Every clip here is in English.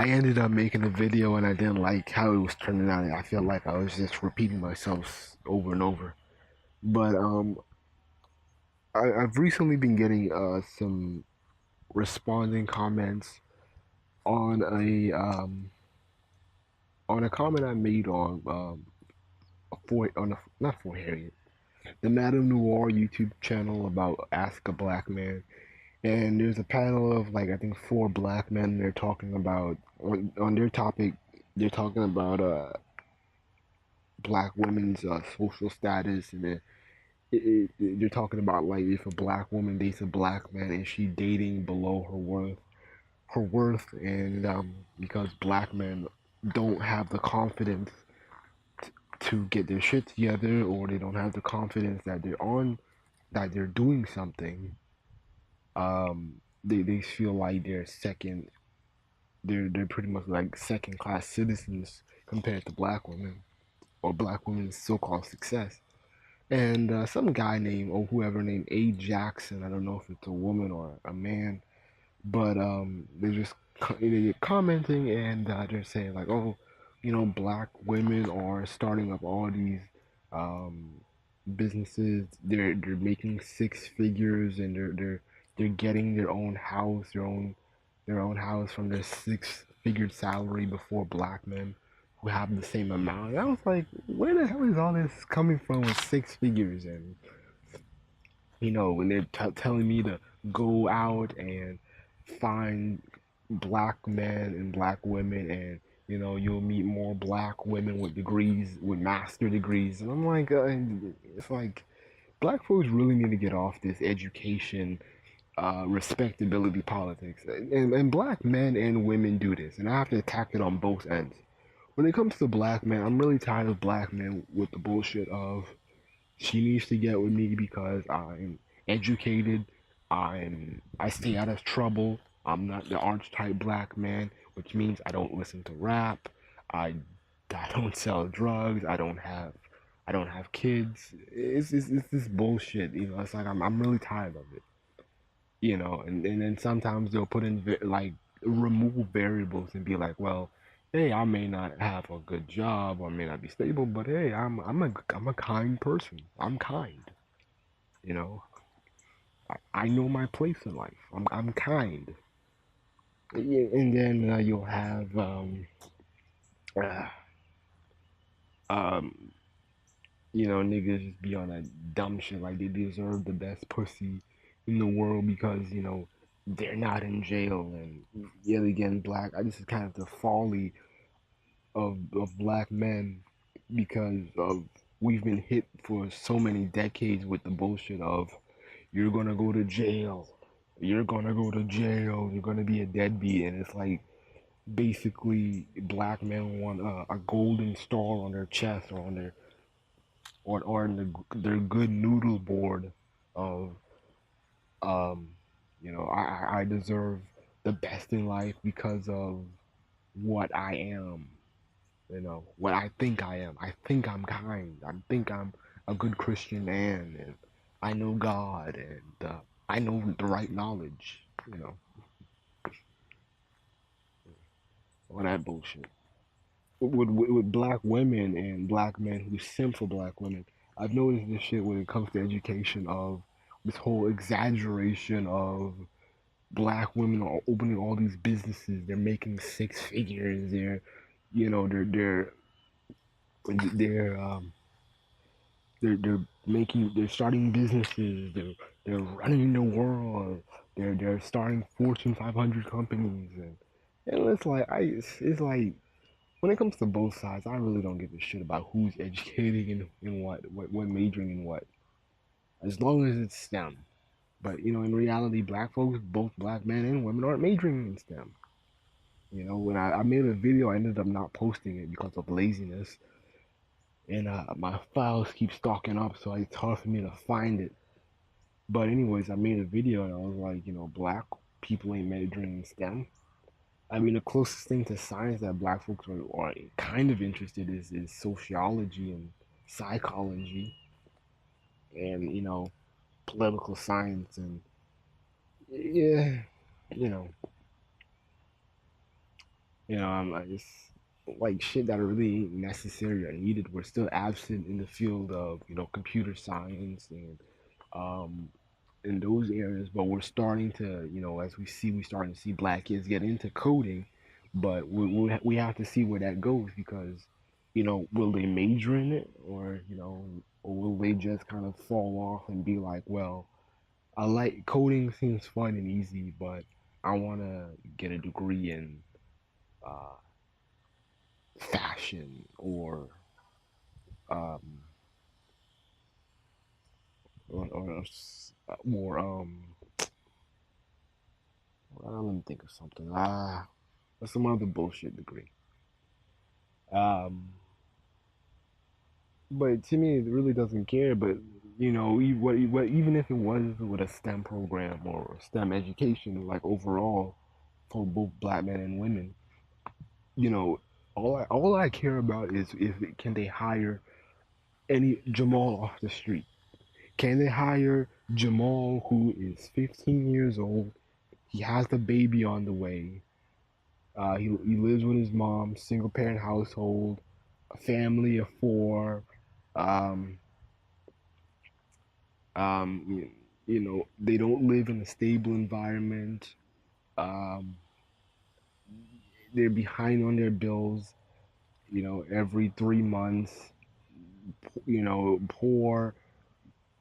I ended up making a video and I didn't like how it was turning out. I felt like I was just repeating myself over and over. But I've recently been getting some responding comments on a comment I made on not for Harriet, the Madame Noir YouTube channel about Ask a Black Man. And there's a panel of like I think four black men. They're talking about on their topic. They're talking about black women's social status, and they're talking about like if a black woman dates a black man, is she dating below her worth, and because black men don't have the confidence to get their shit together, or they don't have the confidence that they're doing something. They feel like they're pretty much like second class citizens compared to black women or black women's so-called success. And some guy named or whoever named A Jackson, I don't know if it's a woman or a man, but they're commenting, and they're saying like, oh, black women are starting up all these um, businesses. They're making six figures, and they're getting their own house from their six-figure salary before black men who have the same amount. And I was like, where the hell is all this coming from with six figures? And when they're telling me to go out and find black men and black women, and you'll meet more black women with degrees, with master degrees, and I'm like, it's like black folks really need to get off this education, respectability politics, and black men and women do this, and I have to attack it on both ends. When it comes to black men, I'm really tired of black men with the bullshit of she needs to get with me because I'm educated. I stay out of trouble. I'm not the archetype black man, which means I don't listen to rap. I I don't sell drugs. I don't have kids. It's this bullshit. It's like I'm really tired of it. And then sometimes they'll put in like remove variables and be like, well, hey, I may not have a good job or I may not be stable, but hey, I'm a kind person. I'm kind. You know, I know my place in life. I'm kind. Yeah. And then you'll have uh, um niggas just be on that dumb shit like they deserve the best pussy in the world because they're not in jail. And yet again, this is kind of the folly of black men, because of we've been hit for so many decades with the bullshit of you're gonna go to jail, you're gonna be a deadbeat. And it's like basically black men want a golden star on their chest, or on their good noodle board of um I deserve the best in life because of what I am, what I think I am. I think I'm kind. I think I'm a good Christian man, and I know God, and I know the right knowledge, all that bullshit. With black women and black men who simp for black women, I've noticed this shit when it comes to education of this whole exaggeration of black women are opening all these businesses. They're making six figures. You know, they're they're starting businesses. They're running the world. They're starting Fortune 500 companies, and it's like when it comes to both sides, I really don't give a shit about who's educating in what majoring in what, as long as it's STEM. But in reality, black folks, both black men and women, aren't majoring in STEM. When I made a video, I ended up not posting it because of laziness, and my files keep stocking up, so it's hard for me to find it. But anyways, I made a video and I was like, black people ain't majoring in STEM. I mean, the closest thing to science that black folks are kind of interested is sociology and psychology, and political science. And yeah, you know I'm like, it's like shit that are really necessary or needed. We're still absent in the field of computer science and um, in those areas, but we're starting to, as we starting to see black kids get into coding, but we have to see where that goes because, will they major in it or will they just kind of fall off and be like, well, I like coding seems fun and easy, but I want to get a degree in uh, fashion um, or let me think of something. Some other bullshit degree. Um, but to me, it really doesn't care. But even if it was with a STEM program or STEM education, like overall for both black men and women, you know, all I care about is if can they hire any Jamal off the street? Can they hire Jamal who is 15 years old? He has the baby on the way. He lives with his mom, single parent household, a family of four. Um, they don't live in a stable environment. Um, they're behind on their bills. Every 3 months.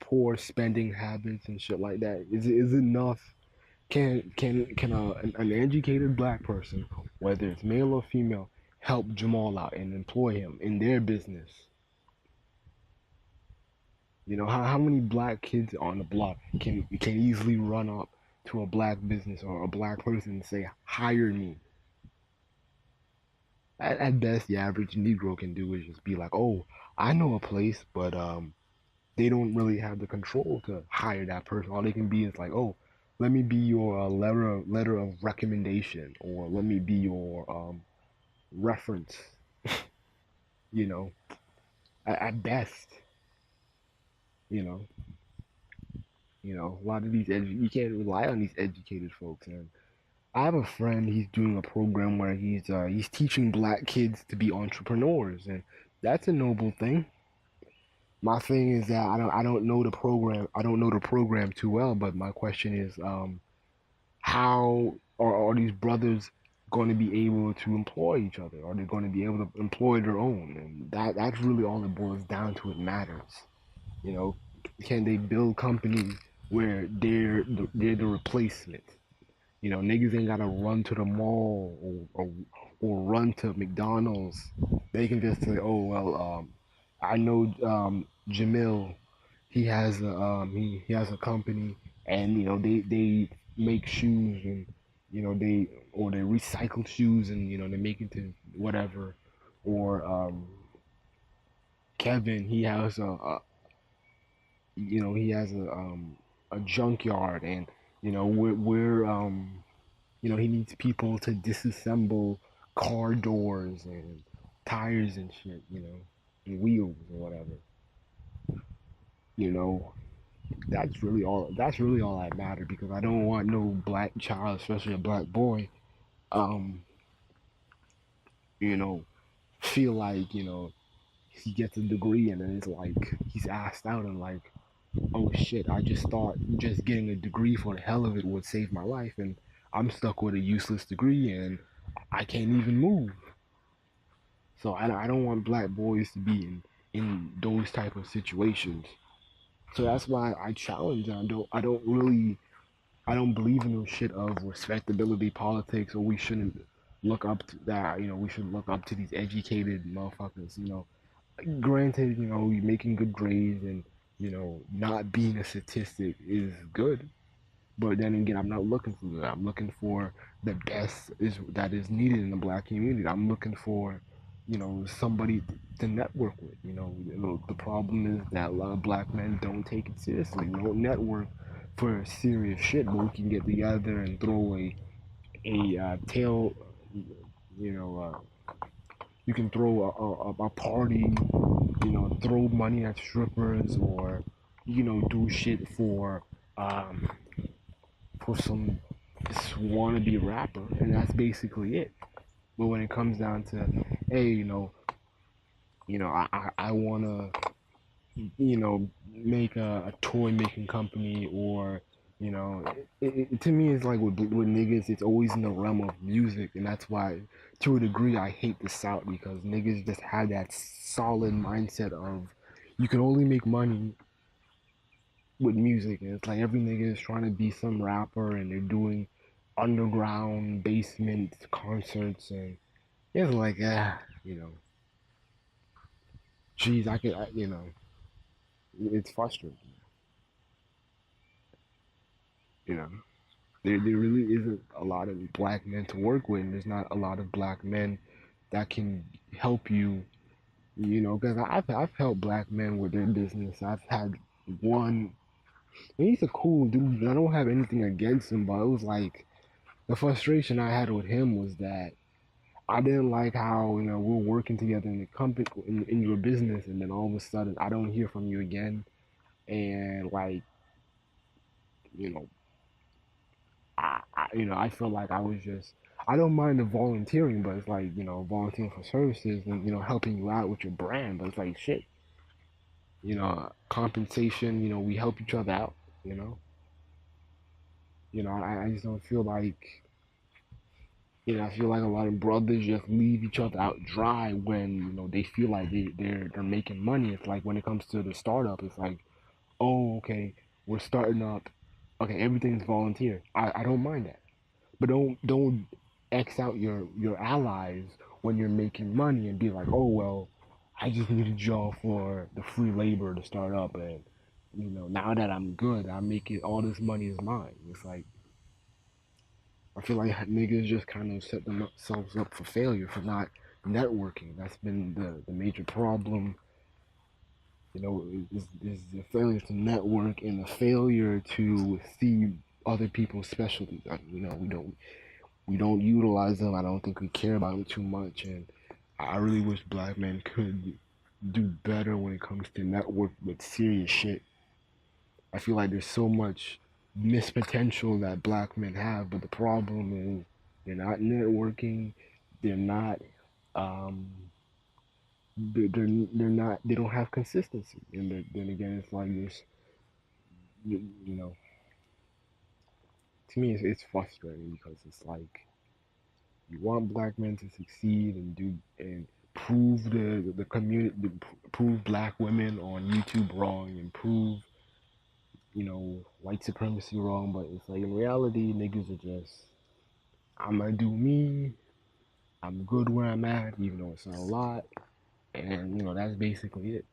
Poor spending habits and shit like that. Is enough? Can an educated black person, whether it's male or female, help Jamal out and employ him in their business? How many black kids on the block can easily run up to a black business or a black person and say, "Hire me"? At best, the average Negro can do is just be like, "Oh, I know a place," but they don't really have the control to hire that person. All they can be is like, "Oh, let me be your letter of recommendation, or let me be your reference." You know, at best, you know, a lot of you can't rely on these educated folks. And I have a friend. He's doing a program where he's teaching black kids to be entrepreneurs, and that's a noble thing. My thing is that I don't know the program. I don't know the program too well, but my question is, how are these brothers going to be able to employ each other? Are they going to be able to employ their own? And that's really all it boils down to. It matters. You know, can they build companies where they're the replacement? Niggas ain't gotta run to the mall or run to McDonald's. They can just say, "Oh well, I know Jamil. He has a company, and they make shoes, and they recycle shoes, and they make it to whatever." Or Kevin, he has a junkyard, and he needs people to disassemble car doors and tires and shit, and wheels or whatever. You know, that's really all that matters because I don't want no black child, especially a black boy, um, you know, feel like, he gets a degree and then it's like he's asked out and like, oh shit, I just thought just getting a degree for the hell of it would save my life, and I'm stuck with a useless degree and I can't even move. So I don't want black boys to be in those type of situations. So that's why I challenge. I don't believe in no shit of respectability politics, or we shouldn't look up to that. We should look up to these educated motherfuckers. Granted, you making good grades and not being a statistic is good. But then again, I'm not looking for that. I'm looking for the best that is needed in the black community. I'm looking for, somebody to network with. The problem is that a lot of black men don't take it seriously. We don't network for serious shit, but we can get together and throw a tail. You know, you can throw a party. Throw money at strippers or do shit um for some wannabe rapper, and that's basically it. But when it comes down to, hey, I wanna, make a toy making company, or to me it's like with niggas, it's always in the realm of music, and that's why to a degree I hate the South, because niggas just have that solid mindset of you can only make money with music, and it's like every nigga is trying to be some rapper, and they're doing underground basement concerts, and it's like, you know, geez, it's frustrating, you know. There really isn't a lot of black men to work with, and there's not a lot of black men that can help you, because I've helped black men with their business. I've had one, and he's a cool dude, and I don't have anything against him, but it was like the frustration I had with him was that I didn't like how we're working together in the company, in your business, and then all of a sudden I don't hear from you again, and like you know I feel like I was just, I don't mind the volunteering, but it's like volunteering for services and helping you out with your brand, but it's like shit, compensation, we help each other out, you know, I just don't feel like. I feel like a lot of brothers just leave each other out dry when they feel like they're making money. It's like when it comes to the startup, it's like, oh, okay, we're starting up. Okay, everything's volunteer. I don't mind that, but don't X out your allies when you're making money and be like, oh well, I just needed y'all for the free labor to start up, and now that I'm good, I'm making all this money is mine. It's like I feel like niggas just kind of set themselves up for failure for not networking. That's been the major problem. Is the failure to network and the failure to see other people's specialties. We don't utilize them. I don't think we care about them too much, and I really wish black men could do better when it comes to network with serious shit. I feel like there's so much missed potential that black men have, but the problem is they're not networking. They're not. Um, They don't have consistency, and then again, it's like this. You know, to me, it's frustrating because it's like you want black men to succeed and do and prove the community, prove black women on YouTube wrong, and prove white supremacy wrong, but it's like in reality, niggas are just, I'm gonna do me. I'm good where I'm at, even though it's not a lot, and that's basically it.